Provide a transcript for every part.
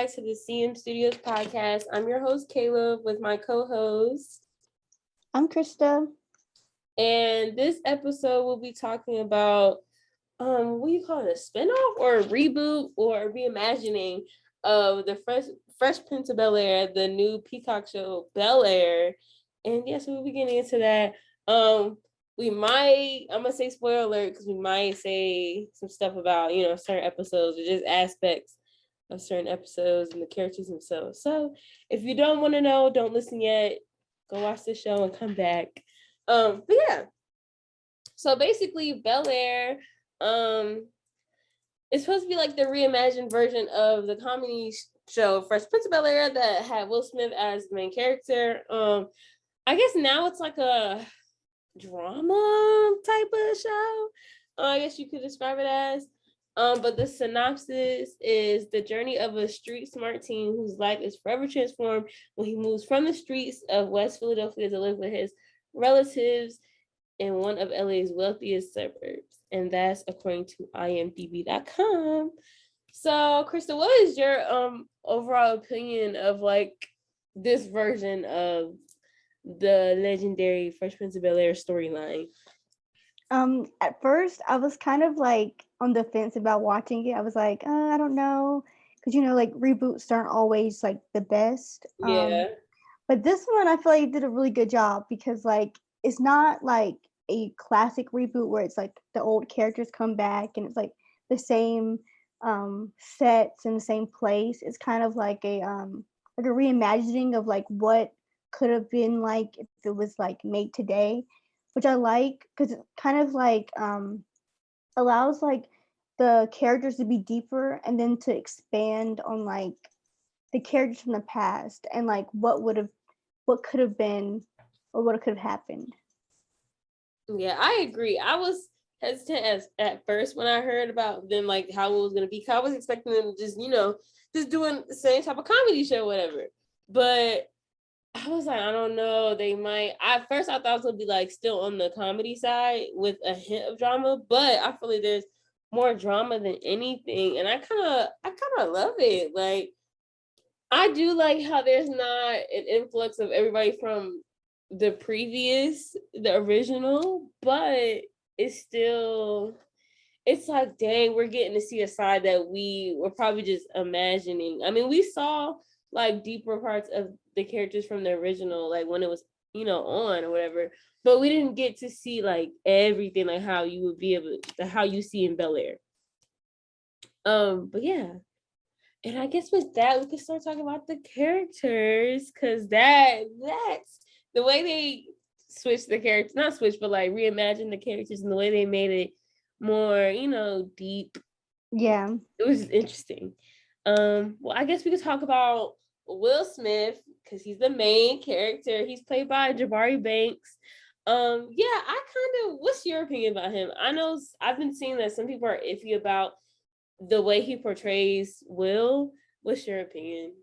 back to the CM Studios podcast. I'm your host, Kayla, with my co-host. I'm Christa. And this episode we'll be talking about, what do you call it, a spinoff or a reboot or a reimagining of the Fresh Prince of Bel-Air, the new Peacock show, Bel-Air. And yes, we'll be getting into that. I'm gonna say spoiler alert because we might say some stuff about, certain episodes or just aspects of certain episodes and the characters themselves. So if you don't want to know, don't listen yet. Go watch the show and come back. But yeah. So basically, Bel-Air, it's supposed to be like the reimagined version of the comedy show Fresh Prince of Bel-Air that had Will Smith as the main character. I guess now it's like a drama type of show. I guess you could describe it as. But the synopsis is the journey of a street smart teen whose life is forever transformed when he moves from the streets of West Philadelphia to live with his relatives in one of LA's wealthiest suburbs. And that's according to imdb.com. So, Krista, what is your overall opinion of like this version of the legendary Fresh Prince of Bel-Air storyline? At first I was kind of like on the fence about watching it. I was like, I don't know, because like reboots aren't always like the best. Yeah. But this one I feel like it did a really good job because like it's not like a classic reboot where it's like the old characters come back and it's like the same sets in the same place. It's kind of like a reimagining of like what could have been like if it was like made today, which I like because it kind of like allows like the characters to be deeper and then to expand on like the characters from the past and like what could have been or what could have happened. Yeah, I agree. I was hesitant at first when I heard about them, like how it was gonna be. I was expecting them just, just doing the same type of comedy show, whatever. But I was like, I don't know. They might. At first, I thought it was gonna be like still on the comedy side with a hint of drama, but I feel like there's more drama than anything, and I kind of love it. Like, I do like how there's not an influx of everybody from the original, but it's like, dang, we're getting to see a side that we were probably just imagining. I mean, we saw like deeper parts of the characters from the original, like when it was, on or whatever, but we didn't get to see like everything, like how you would be able to, how you see in Bel-Air. But yeah. And I guess with that, we can start talking about the characters, because that's the way they switched the characters, not switch, but like reimagined the characters and the way they made it more, deep. Yeah. It was interesting. Well, I guess we could talk about Will Smith, because he's the main character. He's played by Jabari Banks. What's your opinion about him? I know I've been seeing that some people are iffy about the way he portrays Will. What's your opinion?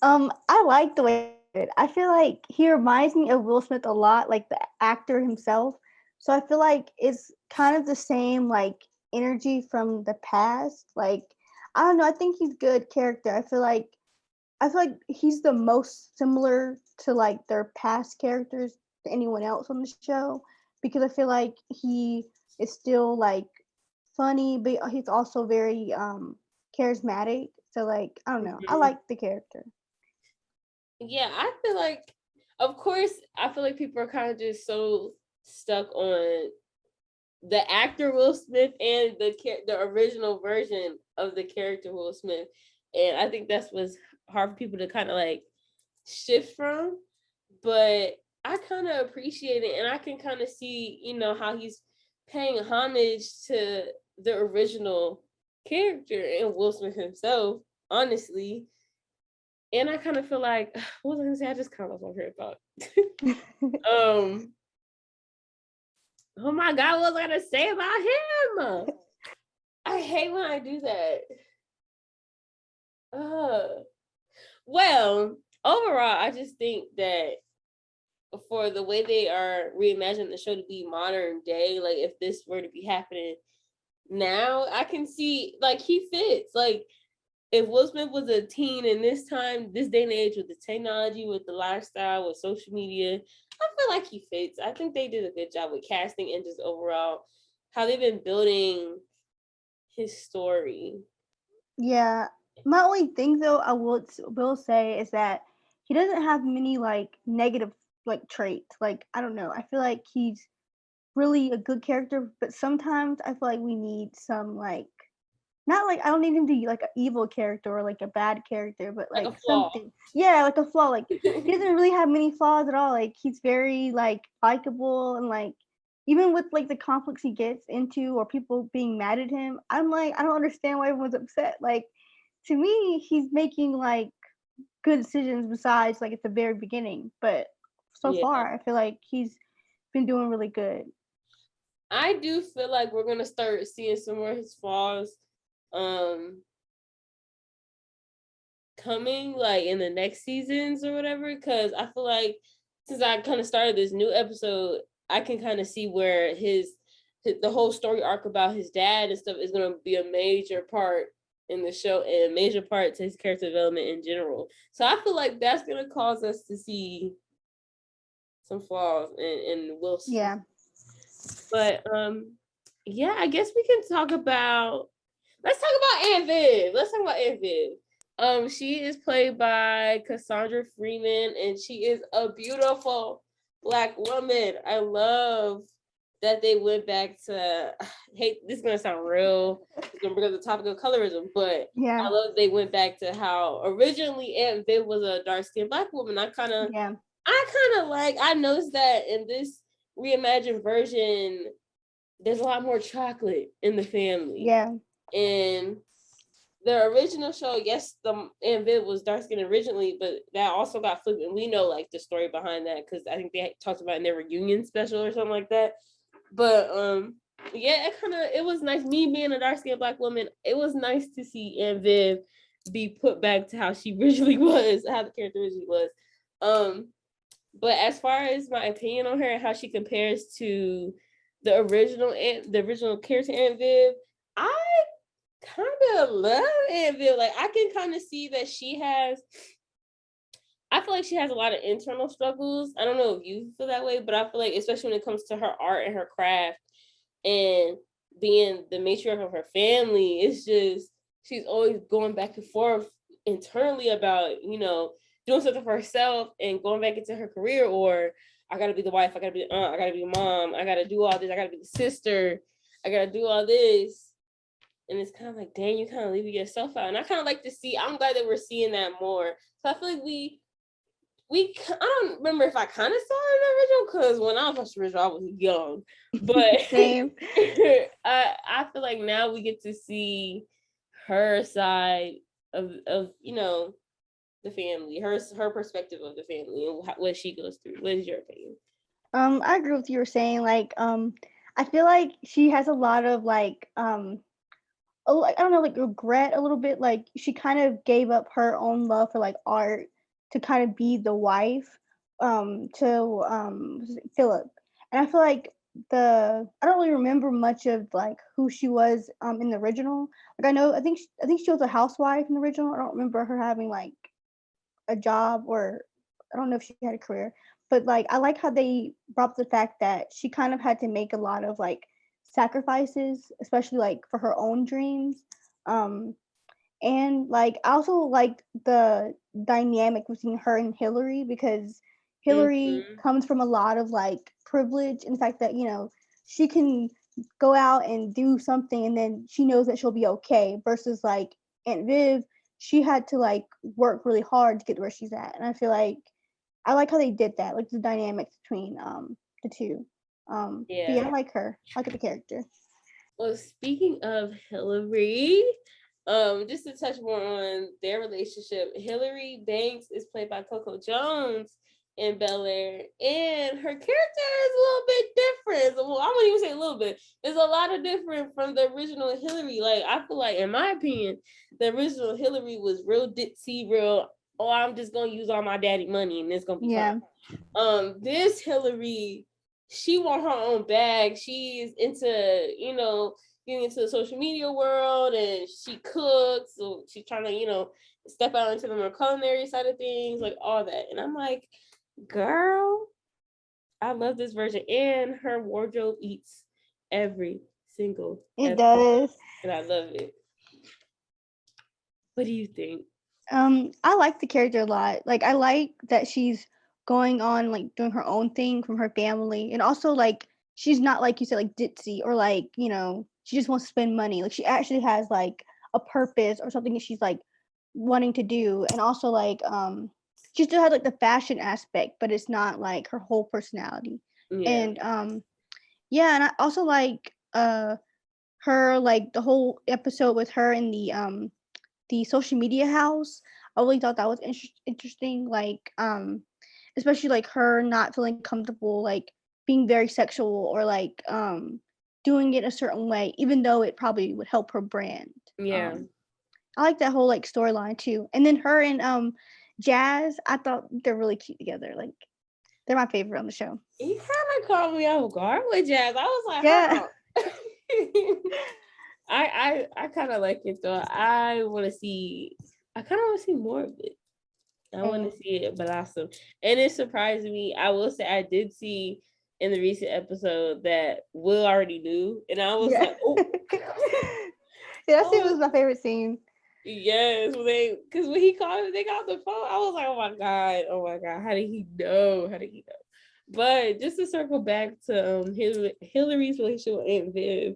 I like the way I feel like he reminds me of Will Smith a lot, like the actor himself. So I feel like it's kind of the same like energy from the past. Like, I don't know, I think he's a good character. I feel like he's the most similar to like their past characters to anyone else on the show, because I feel like he is still like funny, but he's also very charismatic. So like, I don't know, I like the character. Yeah, I feel like, of course, I feel like people are kind of just so stuck on the actor Will Smith and the original version of the character Will Smith, and I think that's what's hard for people to kind of like shift from. But I kind of appreciate it, and I can kind of see, how he's paying homage to the original character and Will Smith himself, honestly. And I kind of feel like, what was I gonna say? I just kind of lost my train of thought. Oh my God, what was I gonna say about him? I hate when I do that. Well, overall, I just think that for the way they are reimagining the show to be modern day, like if this were to be happening now, I can see like he fits. Like if Will Smith was a teen in this time, this day and age, with the technology, with the lifestyle, with social media, I feel like he fits. I think they did a good job with casting and just overall how they've been building his story. Yeah. My only thing though I will say is that he doesn't have many like negative like traits. Like I don't know. I feel like he's really a good character, but sometimes I feel like we need some like not like I don't need him to be like an evil character or like a bad character, but Like like a flaw. something. Yeah, like a flaw. Like he doesn't really have many flaws at all. Like he's very like likable and like even with like the conflicts he gets into or people being mad at him, I'm like I don't understand why everyone's upset. Like to me, he's making like good decisions besides like at the very beginning. But so Yeah. far, I feel like he's been doing really good. I do feel like we're gonna start seeing some more of his flaws coming like in the next seasons or whatever, because I feel like since I kind of started this new episode, I can kind of see where the whole story arc about his dad and stuff is going to be a major part in the show and a major part to his character development in general. So I feel like that's going to cause us to see some flaws in Will Smith. Yeah. But yeah, I guess we can talk about Aunt Viv. Let's talk about Aunt Viv. She is played by Cassandra Freeman, and she is a beautiful Black woman. I love that they went back to this is gonna sound real, it's gonna bring up the topic of colorism, but Yeah. I love they went back to how originally Aunt Viv was a dark-skinned Black woman. I noticed that in this reimagined version, there's a lot more chocolate in the family. Yeah. And the original show, yes, the Aunt Viv was dark skinned originally, but that also got flipped, and we know like the story behind that because I think they talked about it in their reunion special or something like that. But yeah, it was nice. Me being a dark skinned Black woman, it was nice to see Aunt Viv be put back to how she originally was, how the character originally was. But as far as my opinion on her and how she compares to the original character Aunt Viv, I kind of love Aunt Viv. Like I can kind of see that I feel like she has a lot of internal struggles. I don't know if you feel that way, but I feel like especially when it comes to her art and her craft and being the matriarch of her family, it's just she's always going back and forth internally about, doing something for herself and going back into her career, or I gotta be the wife, I gotta be the aunt, I gotta be the mom, I gotta do all this, I gotta be the sister, I gotta do all this. And it's kind of like, dang, you kind of leaving yourself out. And I kind of like to see, I'm glad that we're seeing that more. So I feel like I don't remember if I kind of saw it in the original, because when I watched the original, I was young. But Same. I feel like now we get to see her side of the family, her perspective of the family and what she goes through. What is your opinion? I agree with you were saying. Like, I feel like she has a lot of like, I don't know, like regret a little bit. Like, she kind of gave up her own love for like art to kind of be the wife, to Philip. And I feel like I don't really remember much of like who she was in the original. Like, I think she was a housewife in the original. I don't remember her having like a job, or I don't know if she had a career, but like I like how they brought up the fact that she kind of had to make a lot of like sacrifices, especially like for her own dreams. And like I also liked the dynamic between her and Hillary, because Hillary comes from a lot of like privilege, and the fact that she can go out and do something and then she knows that she'll be okay, versus like Aunt Viv, she had to like work really hard to get to where she's at. And I feel like I like how they did that, like the dynamics between the two. Yeah, I like her. I like the character. Well, speaking of Hillary, just to touch more on their relationship, Hillary Banks is played by Coco Jones in Bel-Air, and her character is a little bit different. Well, I wouldn't even say a little bit. It's a lot of different from the original Hillary. Like, I feel like, in my opinion, the original Hillary was real ditzy, real, oh, I'm just gonna use all my daddy money and it's gonna be fine. This Hillary, she want her own bag. She is into, getting into the social media world, and she cooks, so she's trying to, step out into the more culinary side of things, like all that. And I'm like, girl, I love this version, and her wardrobe eats every single It episode, does. and I love it. What do you think? I like the character a lot. Like, I like that she's going on, like, doing her own thing from her family, and also, like, she's not, like you said, like, ditzy, or, like, she just wants to spend money. Like, she actually has, like, a purpose or something that she's, like, wanting to do. And also, like, she still has, like, the fashion aspect, but it's not, like, her whole personality. Yeah. And yeah, and I also like her, like, the whole episode with her in the social media house. I really thought that was interesting. Like, especially, like, her not feeling comfortable, like, being very sexual, or, like, doing it a certain way, even though it probably would help her brand. Yeah. I like that whole, like, storyline too. And then her and Jazz, I thought they're really cute together. Like, they're my favorite on the show. You kind of caught me off guard with Jazz. I was like, Yeah. I kind of like it though. I kind of want to see more of it. I want to see it blossom. And it surprised me. I will say I did see in the recent episode that Will already knew. And I was like, oh. Yeah, that scene was my favorite scene. Yes, because when he called him, they got the phone. I was like, oh my god, how did he know? But just to circle back to Hillary's relationship with Aunt Viv,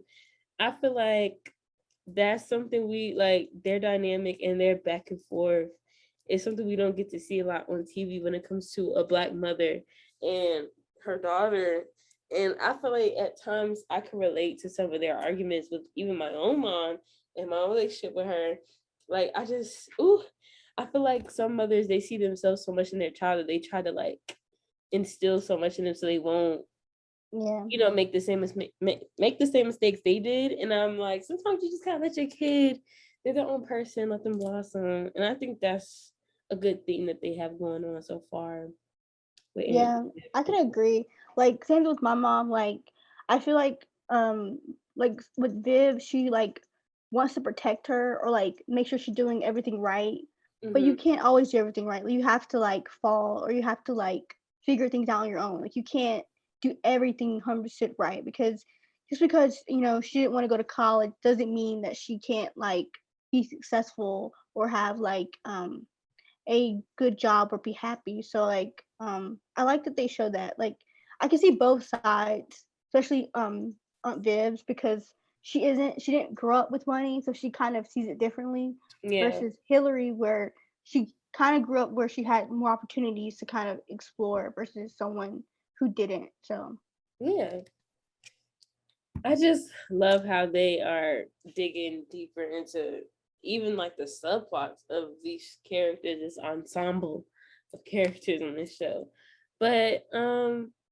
I feel like that's something we like. Their dynamic and their back and forth is something we don't get to see a lot on TV when it comes to a Black mother and her daughter. And I feel like at times I can relate to some of their arguments with even my own mom and my own relationship with her. Like, I feel like some mothers, they see themselves so much in their child that they try to like instill so much in them so they won't make the same mistakes they did. And I'm like, sometimes you just gotta let your kid, they're their own person, let them blossom. And I think that's a good thing that they have going on so far. Yeah, I can agree. Like, same with my mom. Like, I feel like with Viv, she, like, wants to protect her, or, like, make sure she's doing everything right. But you can't always do everything right. Like, you have to, like, fall, or you have to, like, figure things out on your own. Like, you can't do everything 100% right, because just because she didn't want to go to college doesn't mean that she can't, like, be successful, or have, like, a good job, or be happy. So, like, I like that they show that. Like, I can see both sides, especially Aunt Viv's, because she didn't grow up with money, so she kind of sees it differently. Yeah. Versus Hillary, where she kind of grew up where she had more opportunities to kind of explore, versus someone who didn't. So yeah, I just love how they are digging deeper into even like the subplots of these characters, this ensemble of characters on this show. But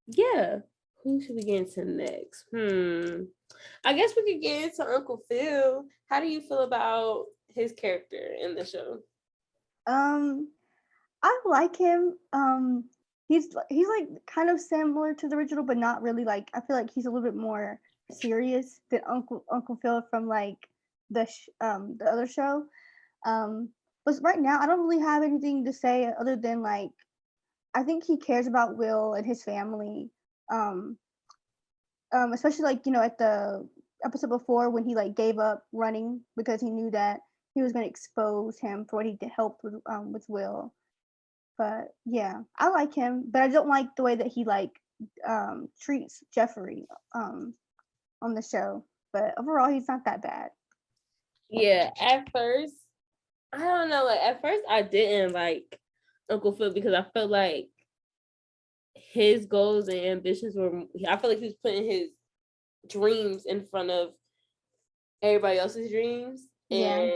yeah, who should we get into next? I guess we could get into Uncle Phil. How do you feel about his character in the show? I like him. He's like kind of similar to the original, but not really. Like, I feel like he's a little bit more serious than Uncle Phil from, like, the other show. But right now, I don't really have anything to say other than, like, I think he cares about Will and his family. Um, Especially, like, at the episode before, when he, like, gave up running because he knew that he was going to expose him for what he did help with Will. But yeah, I like him, but I don't like the way that he, like, treats Jeffrey on the show. But overall, he's not that bad. Yeah, at first, I don't know. Like, at first, I didn't like Uncle Phil because I felt like his goals and ambitions were. I feel like he was putting his dreams in front of everybody else's dreams, and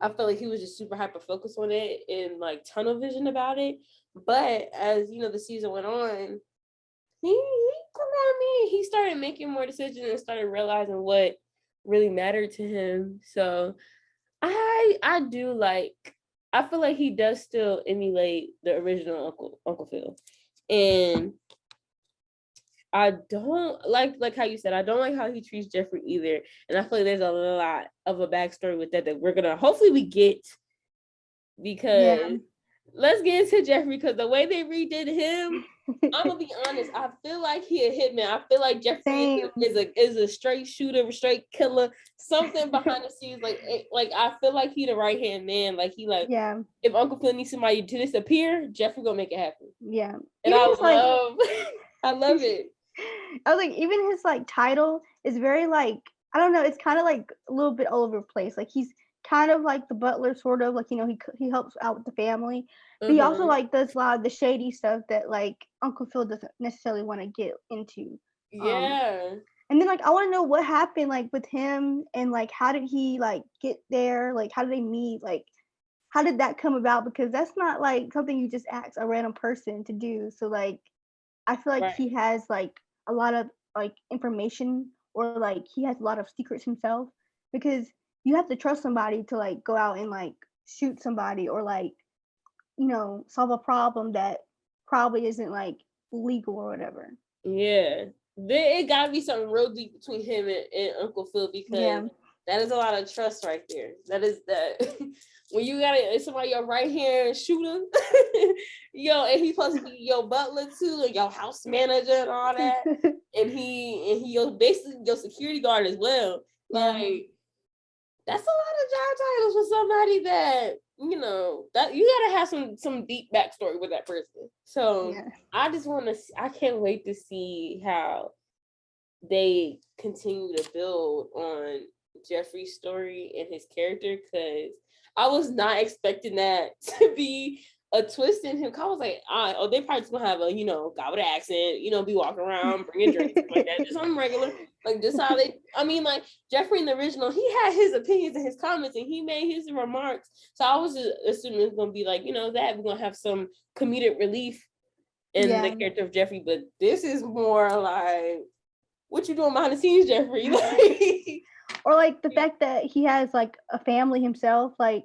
I felt like he was just super hyper focused on it and like tunnel vision about it. But as the season went on, he started making more decisions and started realizing what really mattered to him. So I do like. I feel like he does still emulate the original Uncle Phil, and I don't like how you said, I don't like how he treats Jeffrey either. And I feel like there's a lot of a backstory with that we're gonna hopefully we get, because let's get into Jeffrey, because the way they redid him, I'm gonna be honest, I feel like he a hitman. I feel like Jeffrey is a straight shooter, a straight killer, something behind the scenes. Like I feel like he the right hand man. Like he like, if Uncle Phil needs somebody to disappear, Jeffrey gonna make it happen. Yeah. And I love I love it. I was like, even his like title is very like, I don't know, it's kind of like a little bit all over the place. Like he's kind of like the butler, sort of like, you know, he helps out with the family, but he also like does a lot of the shady stuff that like Uncle Phil doesn't necessarily want to get into. And then like I want to know what happened like with him, and like how did he like get there, like how did they meet, like how did that come about, because that's not like something you just ask a random person to do. So like I feel like he has like a lot of like information, or like he has a lot of secrets himself, because you have to trust somebody to like go out and like shoot somebody, or like, you know, solve a problem that probably isn't like legal or whatever. Yeah. It gotta be something real deep between him and Uncle Phil, because that is a lot of trust right there. That is that when you got somebody your right hand shooter, and he's supposed to be your butler too, and your house manager and all that, and he your basically your security guard as well. Like that's a lot of job titles for somebody that, you know, that you gotta have some deep backstory with that person. So I can't wait to see how they continue to build on Jeffrey's story and his character, because I was not expecting that to be a twist in him. I was like, they probably just gonna have a, you know, guy with an accent, you know, be walking around bringing drinks like that, just on regular, like just how they. I mean, like Jeffrey in the original, he had his opinions and his comments, and he made his remarks. So I was just assuming it's gonna be like, you know, that we're gonna have some comedic relief in the character of Jeffrey, but this is more like, what you doing behind the scenes, Jeffrey? Or like the fact that he has like a family himself, like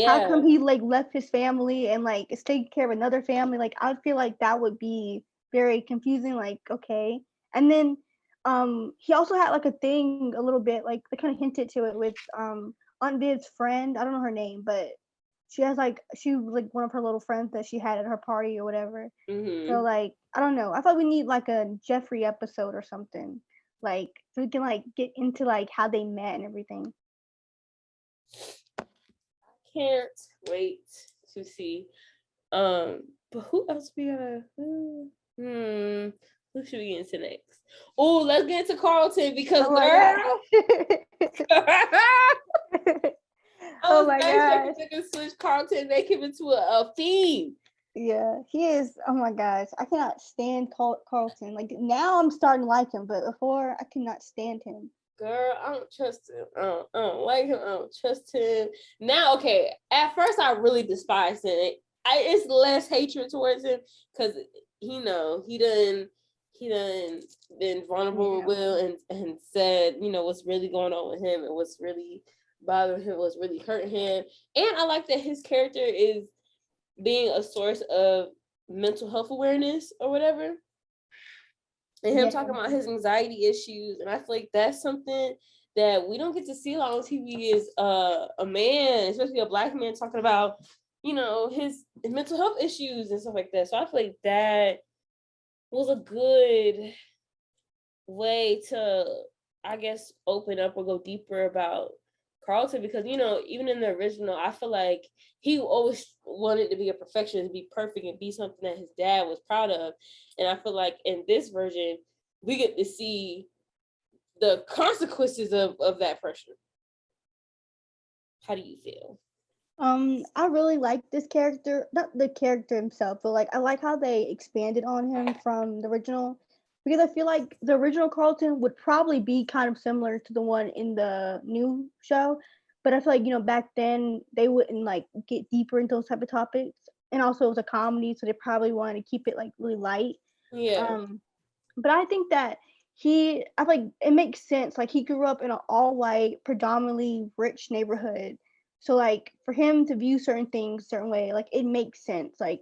how come he like left his family and like is taking care of another family? Like I feel like that would be very confusing. Like, okay. And then he also had like a thing a little bit, like they kind of hinted to it with Aunt Viv's friend. I don't know her name, but she was like one of her little friends that she had at her party or whatever. So like I don't know. I thought we need like a Jeffrey episode or something, like so we can like get into like how they met and everything. Can't wait to see. But who else we gotta? Who should we get into next? Oh, let's get into Carlton, because girl. Oh my gosh. They can switch Carlton, make him into a fiend. Yeah, he is. Oh my gosh, I cannot stand Carlton. Like now, I'm starting to like him, but before I could not stand him. Girl, I don't trust him. I don't like him. I don't trust him. Now, okay, at first I really despised him. It's less hatred towards him, because he done been vulnerable with Will and said, you know, what's really going on with him and what's really bothering him, what's really hurting him. And I like that his character is being a source of mental health awareness or whatever. And him talking about his anxiety issues. And I feel like that's something that we don't get to see a lot on TV, is a man, especially a Black man, talking about, you know, his mental health issues and stuff like that. So I feel like that was a good way to, I guess, open up or go deeper about Carlton, because, you know, even in the original, I feel like he always wanted to be a perfectionist, be perfect, and be something that his dad was proud of. And I feel like in this version, we get to see the consequences of that pressure. How do you feel? I really like this character, not the character himself, but like I like how they expanded on him from the original, because I feel like the original Carlton would probably be kind of similar to the one in the new show, but I feel like, you know, back then they wouldn't like get deeper into those type of topics, and also it was a comedy, so they probably wanted to keep it like really light. But I think that I like it makes sense. Like he grew up in an all white, predominantly rich neighborhood. So like for him to view certain things a certain way, like it makes sense. Like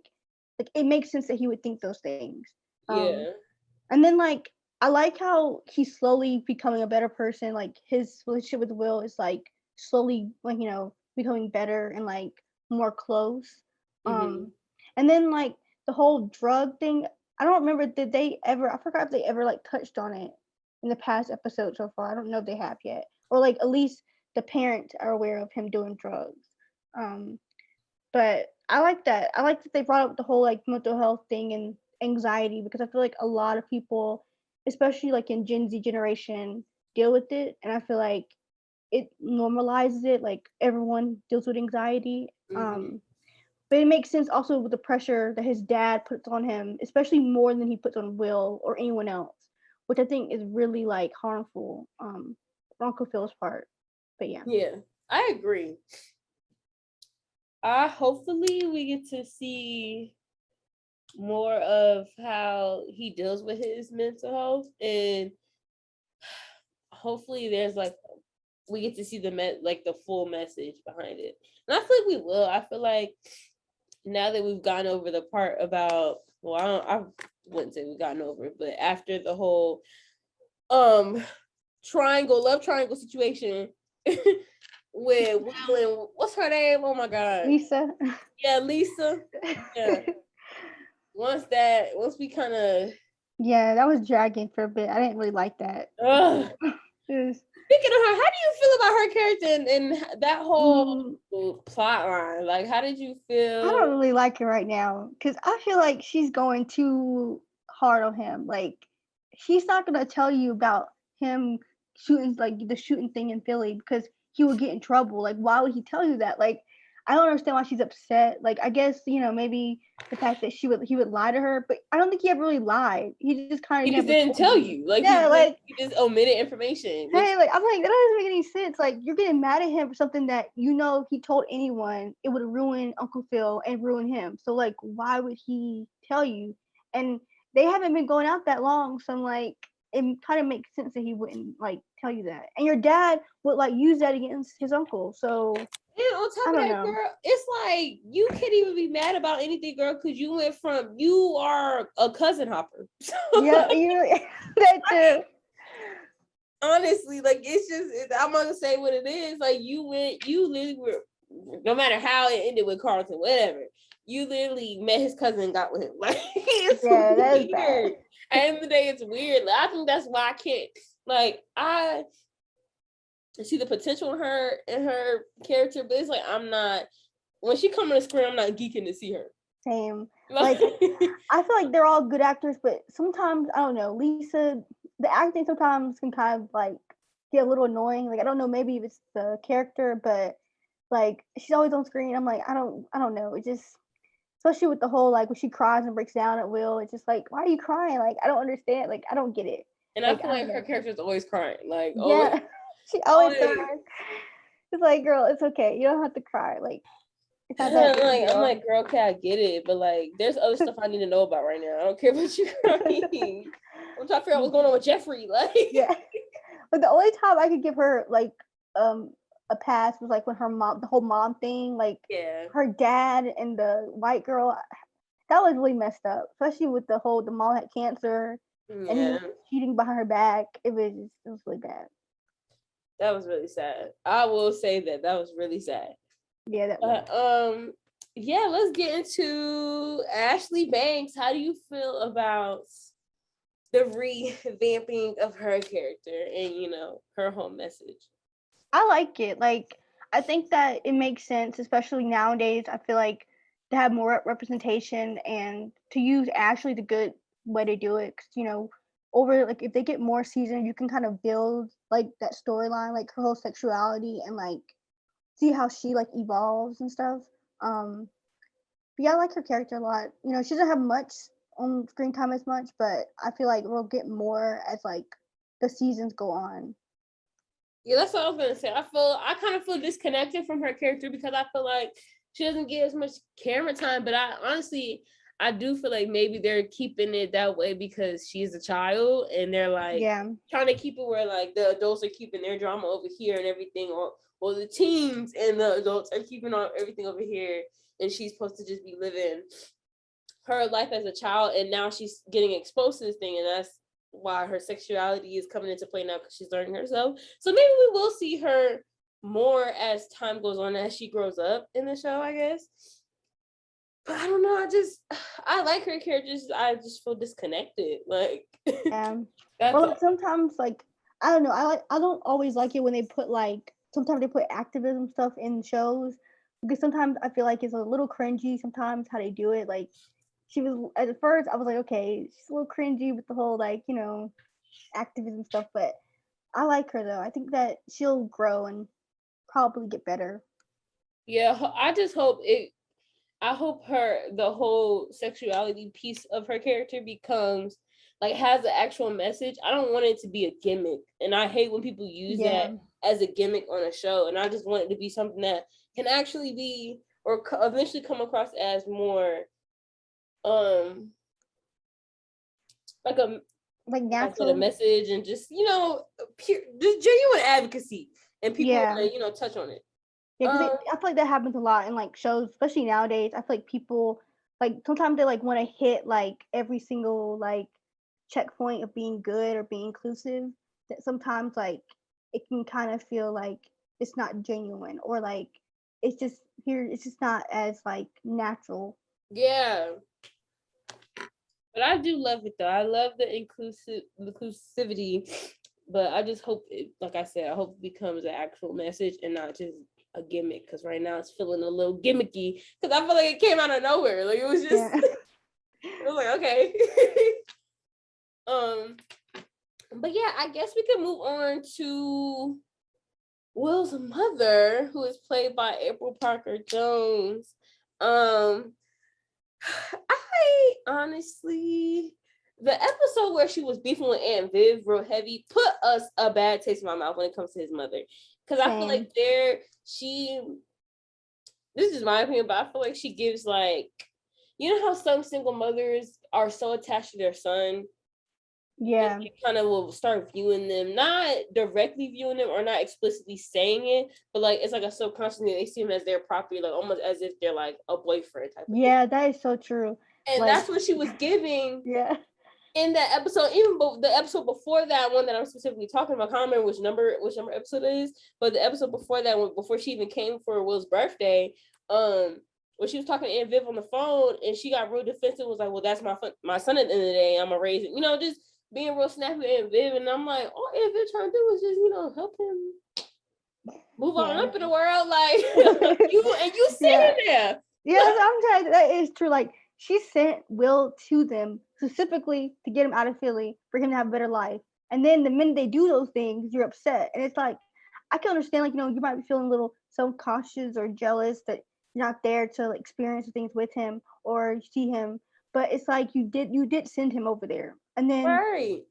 it makes sense that he would think those things. And then like I like how he's slowly becoming a better person. Like his relationship with Will is like slowly like, becoming better and like more close. Mm-hmm. Um and then like the whole drug thing, I don't remember did they ever I forgot if they ever like touched on it in the past episode so far. I don't know if they have yet. Or like at least the parents are aware of him doing drugs. Um but I like that. I like that they brought up the whole like mental health thing and anxiety because I feel like a lot of people, especially like in Gen Z generation, deal with it, and I feel like it normalizes it. Like everyone deals with anxiety. Mm-hmm. But it makes sense also with the pressure that his dad puts on him, especially more than he puts on Will or anyone else, which I think is really like harmful. For Uncle Phil's part. But yeah. Yeah, I agree. Hopefully we get to see more of how he deals with his mental health, and hopefully there's like we get to see like the full message behind it. And I feel like we will. I feel like now that we've gone over the part about I wouldn't say we've gotten over it, but after the whole um love triangle situation with Will and what's her name? Oh my god. Lisa. Yeah, Lisa. Yeah. Once we kind of Yeah, that was dragging for a bit. I didn't really like that. uh It was, speaking of her, how do you feel about her character and that whole mm, plot line? Like, how did you I don't feel? really like it right now because I feel like she's going too hard on him. Like, she's not gonna tell you about him shooting like the shooting thing in Philly because he would get in trouble. Like, why would he tell you that? Like, I don't understand why she's upset. Like, I guess maybe the fact that he would lie to her, but I don't think he ever really lied. He just kind He of just never didn't told tell you. you. Like Yeah, like he just omitted information, which hey, like I'm like that doesn't make any sense. Like you're getting mad at him for something that he told anyone it would ruin Uncle Phil and ruin him. So like why would he tell you? And they haven't been going out that long, so I'm like it kind of makes sense that he wouldn't like tell you that. And your dad would like use that against his uncle. So and on I top of don't that, know. girl, it's like you can't even be mad about anything, girl, because you are a cousin hopper. So Yeah, like, you that too. honestly, like I'm gonna say what it is. Like you literally were, no matter how it ended with Carlton, whatever. You literally met his cousin and got with him. Like it's Yeah, that is weird. bad. At the end of the day, it's weird. Like, I think that's why I can't. Like I see the potential in her character, but it's like I'm not. When she come on the screen, I'm not geeking to see her. Same. Like, Like I feel like they're all good actors, but sometimes I don't know. Lisa, the acting sometimes can kind of like get a little annoying. Like I don't know, maybe if it's the character, but like she's always on screen. I'm like I don't know. It just especially with the whole like when she cries and breaks down at Will. It's just like why are you crying? Like I don't understand. Like I don't get it. and I Like feel I don't like her know. character is always crying. Like always, Yeah, she always always. cries. It's like girl, it's okay. You don't have to cry. Like it's not that big a I'm deal. like, girl, okay, I get it, but like, there's other stuff I need to know about right now. I don't care about you crying. I'm trying to figure out what's going on with Jeffrey. Like, Yeah. But the only time I could give her like um a pass was like when her mom, the whole mom thing, like yeah, her dad and the white girl, that was really messed up. Especially with the mom had cancer and he yeah, was cheating behind her back. It was really bad. that was really sad. I will say that was really sad. Yeah, that was. But yeah, let's get into Ashley Banks. How do you feel about the revamping of her character and her whole message? I like it. Like I think that it makes sense, especially nowadays. I feel like to have more representation and to use Ashley the good way to do it. 'Cause, over like if they get more seasons, you can kind of build like that storyline, like her whole sexuality, and like see how she like evolves and stuff. Um, but yeah, I like her character a lot. She doesn't have much on screen time as much, but I feel like we'll get more as like the seasons go on. Yeah, that's what I was gonna say. I kind of feel disconnected from her character because I feel like she doesn't get as much camera time. But I do feel like maybe they're keeping it that way because she's a child and they're like Yeah. trying to keep it where like the adults are keeping their drama over here and everything, or the teens and the adults are keeping on everything over here, and she's supposed to just be living her life as a child, and now she's getting exposed to this thing, and why her sexuality is coming into play now because she's learning herself. So maybe we will see her more as time goes on, as she grows up in the show, I guess. But I don't know. I like her characters. I just feel disconnected. Like, Yeah. Well, like, sometimes, like, I don't know. I don't always like it when they put like, sometimes they put activism stuff in shows, because sometimes I feel like it's a little cringy sometimes how they do it. Like, she was, at first I was like, okay, she's a little cringy with the whole, like, activism stuff, but I like her though. I think that she'll grow and probably get better. Yeah, I just hope I hope the whole sexuality piece of her character becomes like has an actual message. I don't want it to be a gimmick, and I hate when people use that as a gimmick on a show. And I just want it to be something that can actually be or eventually come across as more, like natural, a message, and just pure, just genuine advocacy, and people touch on it. Yeah, because I feel like that happens a lot in like shows, especially nowadays. I feel like people like sometimes they like want to hit like every single like checkpoint of being good or being inclusive. That sometimes like it can kind of feel like it's not genuine, or like it's just not as like natural. Yeah. But I do love it though. I love the inclusivity, but I just hope it, like I said, I hope it becomes an actual message and not just a gimmick, because right now it's feeling a little gimmicky because I feel like it came out of nowhere. Like it was just it was like, okay. But yeah, I guess we can move on to Will's mother, who is played by April Parker Jones. I honestly, the episode where she was beefing with Aunt Viv real heavy put us a bad taste in my mouth when it comes to his mother. Because I feel like this is my opinion, but I feel like she gives like, you know how some single mothers are so attached to their son? Yeah. You kind of will start viewing them, not directly viewing them or not explicitly saying it, but like it's like a subconscious, they see them as their property, like almost as if they're like a boyfriend type of thing. That is so true. And like, that's what she was giving in that episode. Even the episode before that one that I'm specifically talking about, I can't remember which number episode it is, but the episode before that one, before she even came for Will's birthday, when she was talking to Aunt Viv on the phone and she got real defensive, was like, well, that's my son at the end of the day, I'm gonna raise it, just being real snappy with Aunt Viv. And I'm like, all Aunt Viv trying to do is just, help him move on up in the world. Like, you sitting there. Yeah, sometimes that is true. Like, she sent Will to them specifically to get him out of Philly for him to have a better life. And then the minute they do those things, you're upset. And it's like, I can understand, like, you might be feeling a little self-conscious or jealous that you're not there to like, experience things with him or see him. But it's like you did send him over there. And then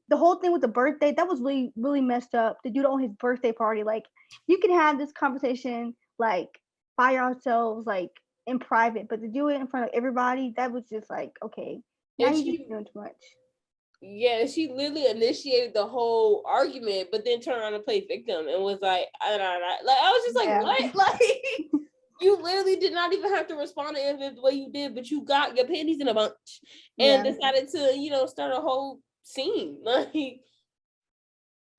the whole thing with the birthday, that was really, really messed up. To do it on his birthday party. Like, you can have this conversation like by yourselves, like in private, but to do it in front of everybody, that was just like, okay, now you're just doing too much. Yeah, she literally initiated the whole argument, but then turned around and played victim and was like, I was just like, what? Like, you literally did not even have to respond to Aunt Viv the way you did, but you got your panties in a bunch and decided to, start a whole scene. Like,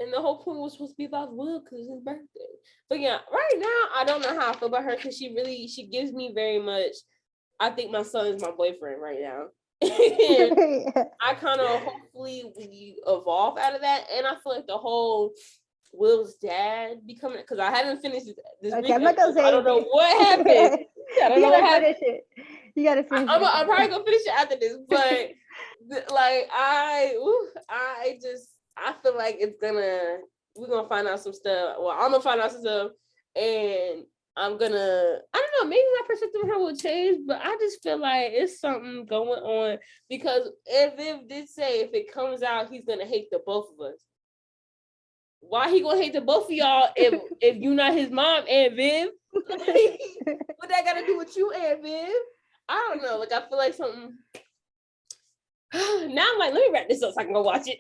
and the whole point was supposed to be about Will because it's his birthday. But yeah, right now I don't know how I feel about her, because she gives me very much, I think my son is my boyfriend right now. I kind of hopefully we evolve out of that, and I feel like the whole Will's dad becoming, because I haven't finished this week. I'm not gonna say I don't know what happened. I don't know what happened. You gotta finish it. I'm probably gonna finish it after this, but like I feel like we're gonna find out some stuff. Well, I'm gonna find out some stuff, and I don't know, maybe my perspective on her will change, but I just feel like it's something going on, because Aunt Viv did say if it comes out, he's gonna hate the both of us. Why he gonna hate the both of y'all if you not his mom, Aunt Viv? Like, what that gotta do with you, Aunt Viv? I don't know. Like, I feel like something. Now I'm like, let me wrap this up so I can go watch it.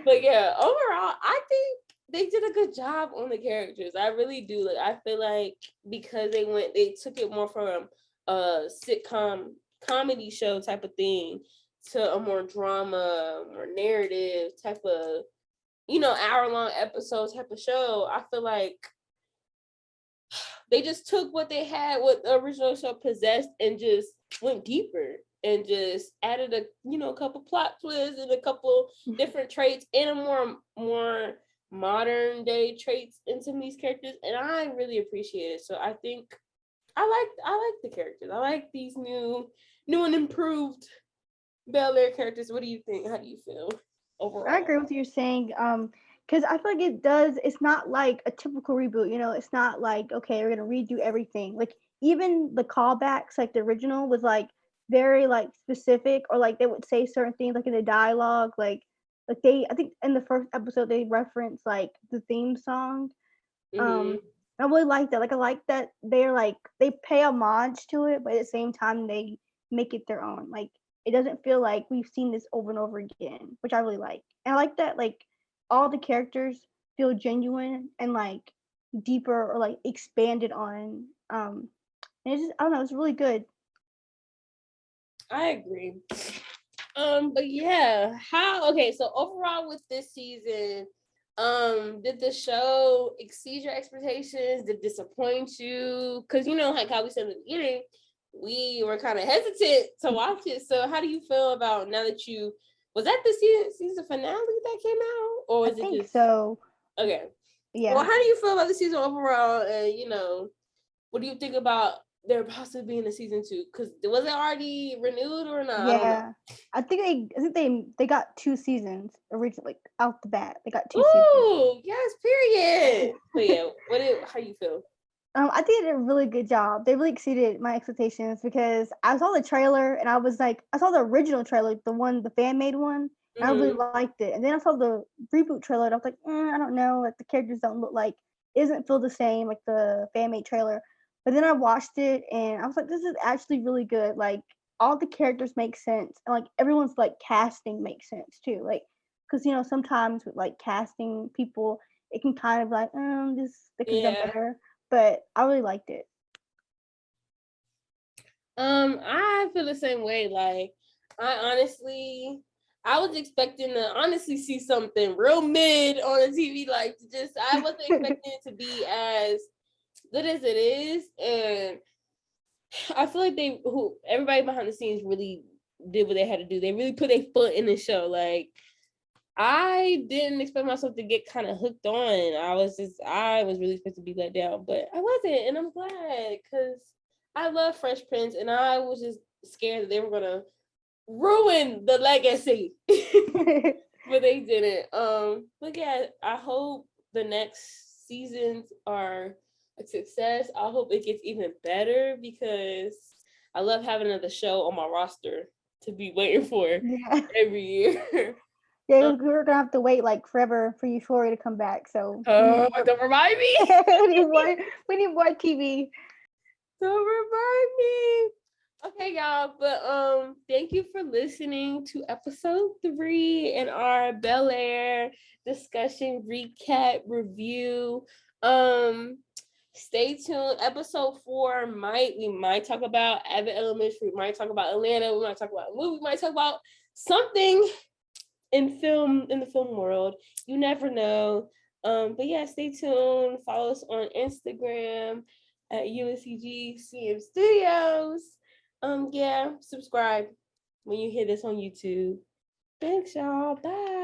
But yeah, overall, I think they did a good job on the characters. I really do. Like, I feel like because they took it more from a sitcom comedy show type of thing, to a more drama, more narrative type of, hour-long episode type of show, I feel like they just took what they had, what the original show possessed, and just went deeper and just added a couple plot twists and a couple different traits and a more modern day traits in some of these characters, and I really appreciate it. So I think I like the characters. I like these new and improved Bel-Air characters. What do you think? How do you feel overall? I agree with you saying, because I feel like it's not like a typical reboot, it's not like, okay, we're gonna redo everything. Like even the callbacks, like the original was like very like specific, or like they would say certain things like in the dialogue, like I think in the first episode they reference like the theme song. I really like that. Like I like that they pay homage to it, but at the same time they make it their own. Like it doesn't feel like we've seen this over and over again, which I really like. And I like that like all the characters feel genuine and like deeper or like expanded on. And it's just, I don't know, it's really good. I agree. But yeah, so overall with this season, did the show exceed your expectations? Did it disappoint you? Because like how we said in the beginning, we were kind of hesitant to watch it. So how do you feel about now that was that the season finale that came out? Or was I it think just so. okay? Yeah. Well, how do you feel about the season overall? And what do you think about there possibly being a season 2? Because was it already renewed or not? Yeah. I don't know. I think they got 2 seasons originally, like, out the bat. They got 2 seasons. Ooh, yes, period. But yeah, how you feel? I think they did a really good job. They really exceeded my expectations because I saw the trailer and I was like, I saw the original trailer, the fan made one, and I really liked it. And then I saw the reboot trailer and I was like, I don't know, like the characters don't look like, it doesn't feel the same like the fan made trailer. But then I watched it and I was like, this is actually really good. Like all the characters make sense and like everyone's like casting makes sense too. Like, because sometimes with like casting people, it can kind of like, they could have done better. But I really liked it. I feel the same way. Like, I was expecting to honestly see something real mid on the TV. Like, I wasn't expecting it to be as good as it is. And I feel like everybody behind the scenes really did what they had to do. They really put their foot in the show. Like, I didn't expect myself to get kind of hooked on. I was really supposed to be let down, but I wasn't, and I'm glad because I love Fresh Prince, and I was just scared that they were gonna ruin the legacy, but they didn't. But yeah, I hope the next seasons are a success. I hope it gets even better because I love having another show on my roster to be waiting for every year. Yeah, we're gonna have to wait like forever for Euphoria to come back. So don't remind me. we need more TV. Don't remind me. Okay, y'all. But thank you for listening to episode 3 and our Bel-Air discussion recap review. Stay tuned. Episode 4 we might talk about Abbott Elementary. We might talk about Atlanta. We might talk about a movie. We might talk about something in the film world. You never know. But yeah, stay tuned. Follow us on Instagram at UNC-Greensboro Studios. Yeah, subscribe when you hear this on YouTube. Thanks, y'all. Bye.